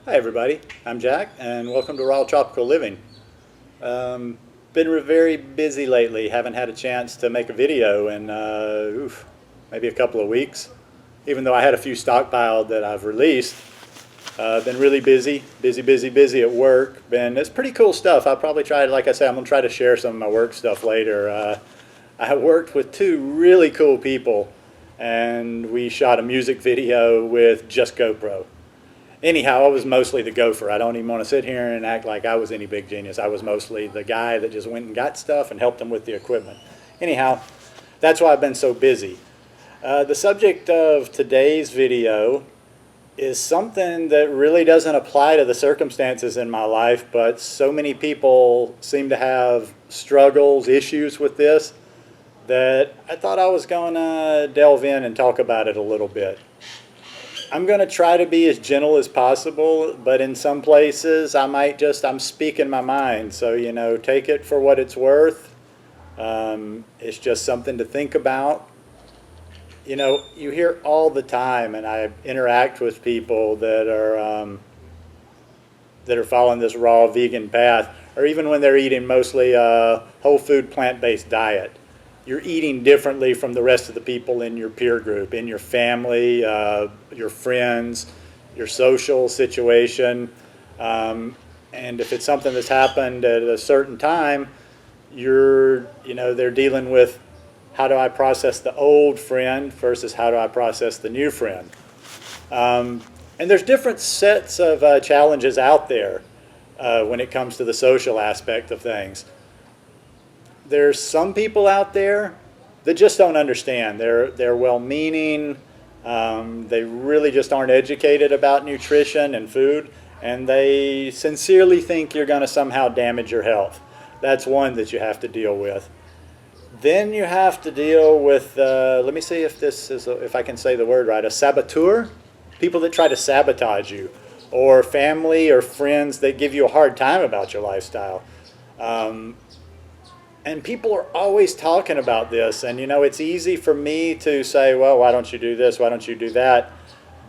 Hi everybody, I'm Jack and welcome to Raw Tropical Living. Been very busy lately, haven't had a chance to make a video in maybe a couple of weeks, even though I had a few stockpiled that I've released. Been really busy at work. It's pretty cool stuff. I'll probably try to, like I said, I'm going to try to share some of my work stuff later. I worked with two really cool people and we shot a music video with just GoPro. Anyhow, I was mostly the gopher. I don't even want to sit here and act like I was any big genius. I was mostly the guy that just went and got stuff and helped them with the equipment. Anyhow, that's why I've been so busy. The subject of today's video is something that really doesn't apply to the circumstances in my life, but so many people seem to have struggles, issues with this, that I thought I was going to delve in and talk about it a little bit. I'm going to try to be as gentle as possible, but in some places I'm speaking my mind. So, take it for what it's worth. It's just something to think about. You hear all the time, and I interact with people that are following this raw vegan path, or even when they're eating mostly a whole food plant-based diet. You're eating differently from the rest of the people in your peer group, in your family, your friends, your social situation. And if it's something that's happened at a certain time, they're dealing with, how do I process the old friend versus how do I process the new friend? And there's different sets of challenges out there when it comes to the social aspect of things. There's some people out there that just don't understand. They're well-meaning. They really just aren't educated about nutrition and food, and they sincerely think you're going to somehow damage your health. That's one that you have to deal with. Then you have to deal with, let me see if I can say the word right, a saboteur, people that try to sabotage you, or family or friends that give you a hard time about your lifestyle. And people are always talking about this, and it's easy for me to say, well, why don't you do this, why don't you do that?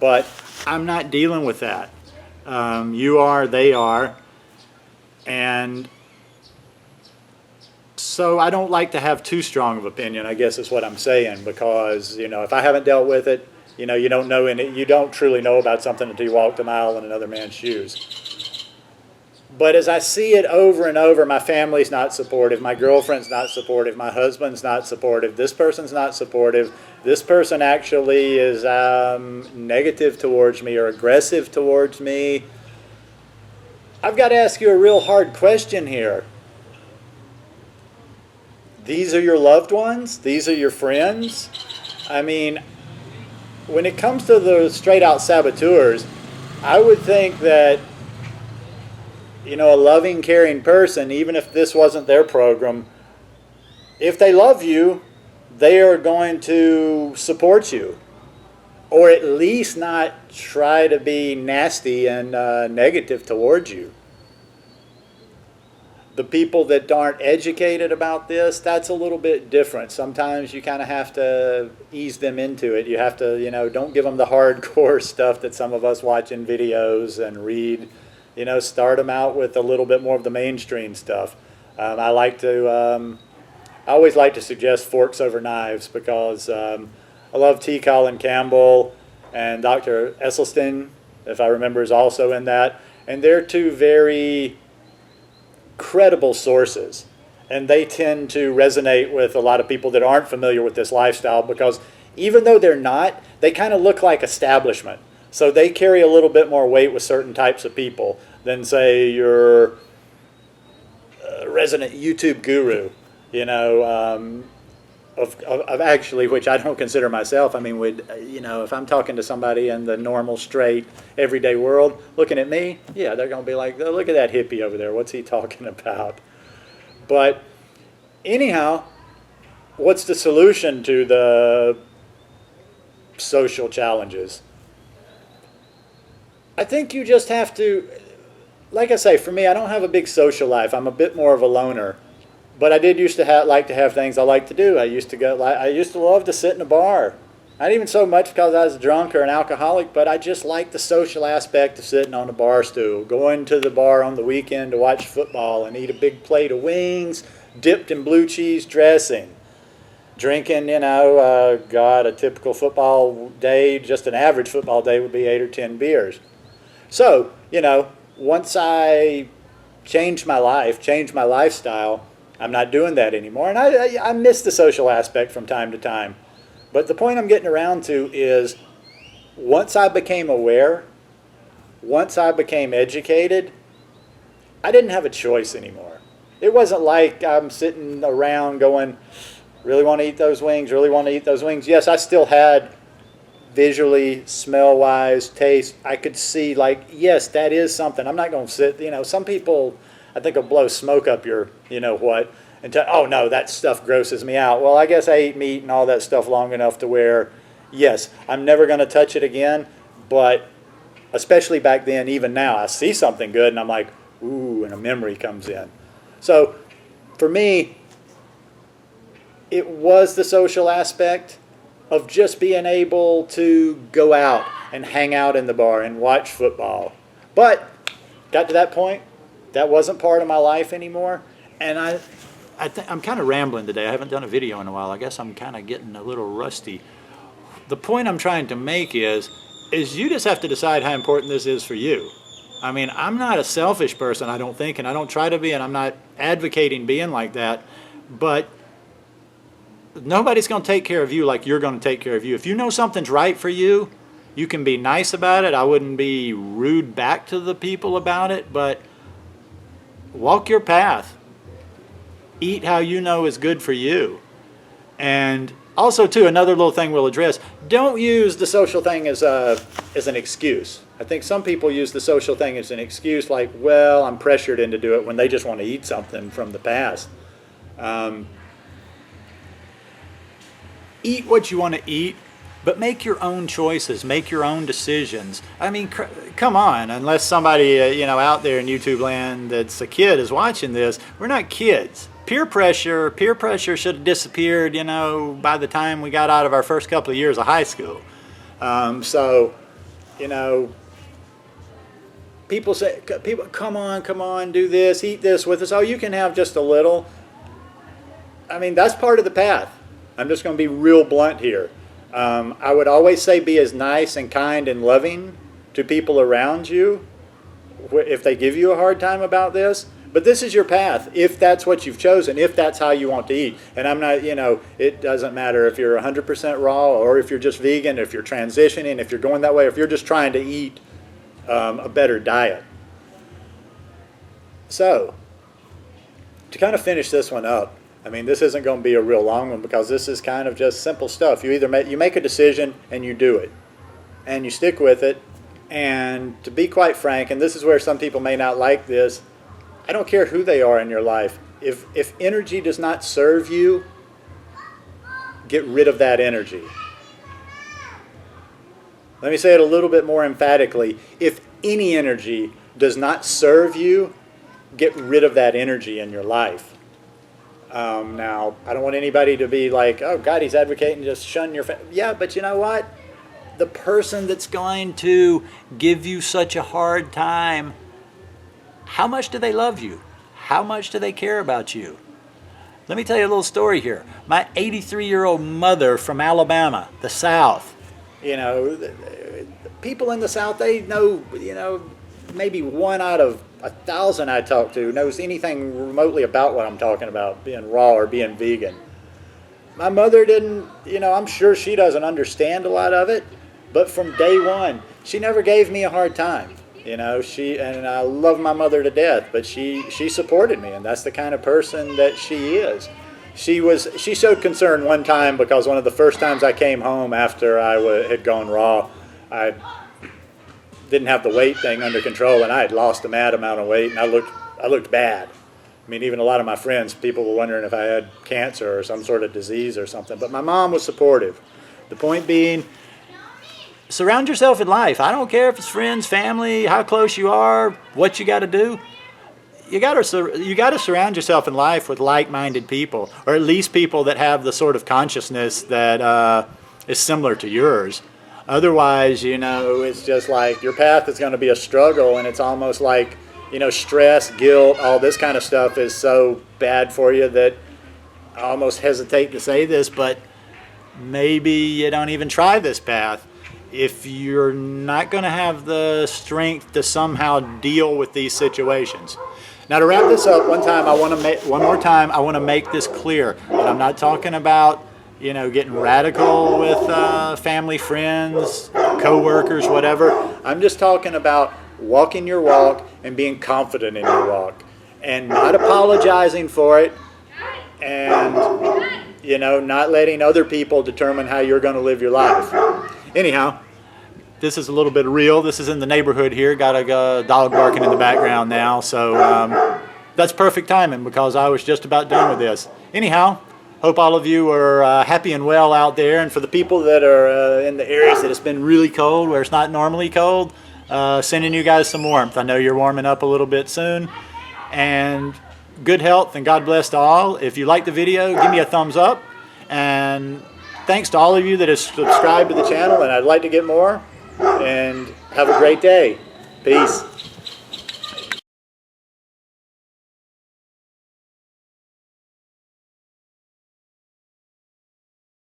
But I'm not dealing with that. You are, they are, and so I don't like to have too strong of opinion, I guess is what I'm saying, because if I haven't dealt with it, you don't know you don't truly know about something until you walk the mile in another man's shoes. But as I see it over and over, my family's not supportive, my girlfriend's not supportive, my husband's not supportive, this person's not supportive, this person actually is negative towards me or aggressive towards me. I've got to ask you a real hard question here. These are your loved ones? These are your friends? I mean, when it comes to the straight-out saboteurs, I would think that a loving, caring person, even if this wasn't their program, if they love you, they are going to support you, or at least not try to be nasty and negative towards you. The people that aren't educated about this, that's a little bit different. Sometimes you kind of have to ease them into it. You have to, don't give them the hardcore stuff that some of us watch in videos and read. Start them out with a little bit more of the mainstream stuff. I always like to suggest forks over knives, because I love T. Colin Campbell and Dr. Esselstyn, if I remember, is also in that. And they're two very credible sources. And they tend to resonate with a lot of people that aren't familiar with this lifestyle, because even though they're not, they kind of look like establishment. So they carry a little bit more weight with certain types of people than, say, your resident YouTube guru, of actually, which I don't consider myself. I mean, if I'm talking to somebody in the normal, straight, everyday world, looking at me, yeah, they're going to be like, oh, look at that hippie over there. What's he talking about? But anyhow, what's the solution to the social challenges? I think you just have to, like I say, for me, I don't have a big social life. I'm a bit more of a loner. But I did used to like to have things I like to do. I used to love to sit in a bar Not even so much because I was drunk or an alcoholic, but I just like the social aspect of sitting on a bar stool, going to the bar on the weekend to watch football and eat a big plate of wings dipped in blue cheese dressing. Drinking, a typical football day, just an average football day would be 8 or 10 beers. So, once I changed my life, changed my lifestyle, I'm not doing that anymore. And I miss the social aspect from time to time. But the point I'm getting around to is once I became aware, once I became educated, I didn't have a choice anymore. It wasn't like I'm sitting around going, really want to eat those wings, really want to eat those wings. Yes, I still had visually, smell-wise, taste. I could see yes, that is something. I'm not going to sit, some people, I think, will blow smoke up your, and tell, oh no, that stuff grosses me out. Well, I guess I ate meat and all that stuff long enough to where, yes, I'm never going to touch it again, but especially back then, even now, I see something good and I'm like, ooh, and a memory comes in. So for me, it was the social aspect of just being able to go out and hang out in the bar and watch football. But got to that point, that wasn't part of my life anymore. And I'm kind of rambling today. I haven't done a video in a while. I guess I'm kind of getting a little rusty. The point I'm trying to make is you just have to decide how important this is for you. I mean, I'm not a selfish person, I don't think, and I don't try to be, and I'm not advocating being like that. But nobody's going to take care of you like you're going to take care of you. If you know something's right for you, you can be nice about it. I wouldn't be rude back to the people about it, but walk your path. Eat how you know is good for you. And also, too, another little thing we'll address, don't use the social thing as an excuse. I think some people use the social thing as an excuse, like, well, I'm pressured into do it, when they just want to eat something from the past. Eat what you want to eat, but make your own choices, make your own decisions. I mean, come on, unless somebody out there in YouTube land that's a kid is watching this, we're not kids. Peer pressure should have disappeared, by the time we got out of our first couple of years of high school. People say, come on, do this, eat this with us. Oh, you can have just a little. I mean, that's part of the path. I'm just going to be real blunt here. I would always say be as nice and kind and loving to people around you if they give you a hard time about this. But this is your path, if that's what you've chosen, if that's how you want to eat. And I'm not, it doesn't matter if you're 100% raw or if you're just vegan, if you're transitioning, if you're going that way, if you're just trying to eat a better diet. So, to kind of finish this one up, I mean, this isn't going to be a real long one because this is kind of just simple stuff. You either you make a decision and you do it, and you stick with it. And to be quite frank, and this is where some people may not like this, I don't care who they are in your life. If energy does not serve you, get rid of that energy. Let me say it a little bit more emphatically. If any energy does not serve you, get rid of that energy in your life. Now, I don't want anybody to be like, oh, God, he's advocating just shun your family. Yeah, but you know what? The person that's going to give you such a hard time, how much do they love you? How much do they care about you? Let me tell you a little story here. My 83-year-old mother from Alabama, the South, people in the South, they know, maybe 1 out of 1,000 I talk to knows anything remotely about what I'm talking about, being raw or being vegan. My mother didn't, I'm sure she doesn't understand a lot of it, but from day one, she never gave me a hard time. And I love my mother to death, but she supported me, and that's the kind of person that she is. She showed concern one time because one of the first times I came home after I had gone raw, I didn't have the weight thing under control, and I had lost a mad amount of weight, and I looked bad. I mean, even a lot of my friends, people were wondering if I had cancer or some sort of disease or something. But my mom was supportive. The point being, surround yourself in life. I don't care if it's friends, family, how close you are, what you got to do. You got to surround yourself in life with like-minded people, or at least people that have the sort of consciousness that is similar to yours. Otherwise, you know, it's just like your path is going to be a struggle, and it's almost like, you know, stress, guilt, all this kind of stuff is so bad for you that I almost hesitate to say this, but maybe you don't even try this path if you're not going to have the strength to somehow deal with these situations. Now, to wrap this up, one more time, I want to make this clear that I'm not talking about, you know, getting radical with family, friends, co-workers, whatever. I'm just talking about walking your walk and being confident in your walk and not apologizing for it, and, you know, not letting other people determine how you're going to live your life. Anyhow, this is a little bit real. This is in the neighborhood here. Got a dog barking in the background now, so that's perfect timing because I was just about done with this. Anyhow, hope all of you are happy and well out there, and for the people that are in the areas that it's been really cold, where it's not normally cold, sending you guys some warmth. I know you're warming up a little bit soon, and good health and God bless to all. If you like the video, give me a thumbs up, and thanks to all of you that have subscribed to the channel, and I'd like to get more, and have a great day. Peace.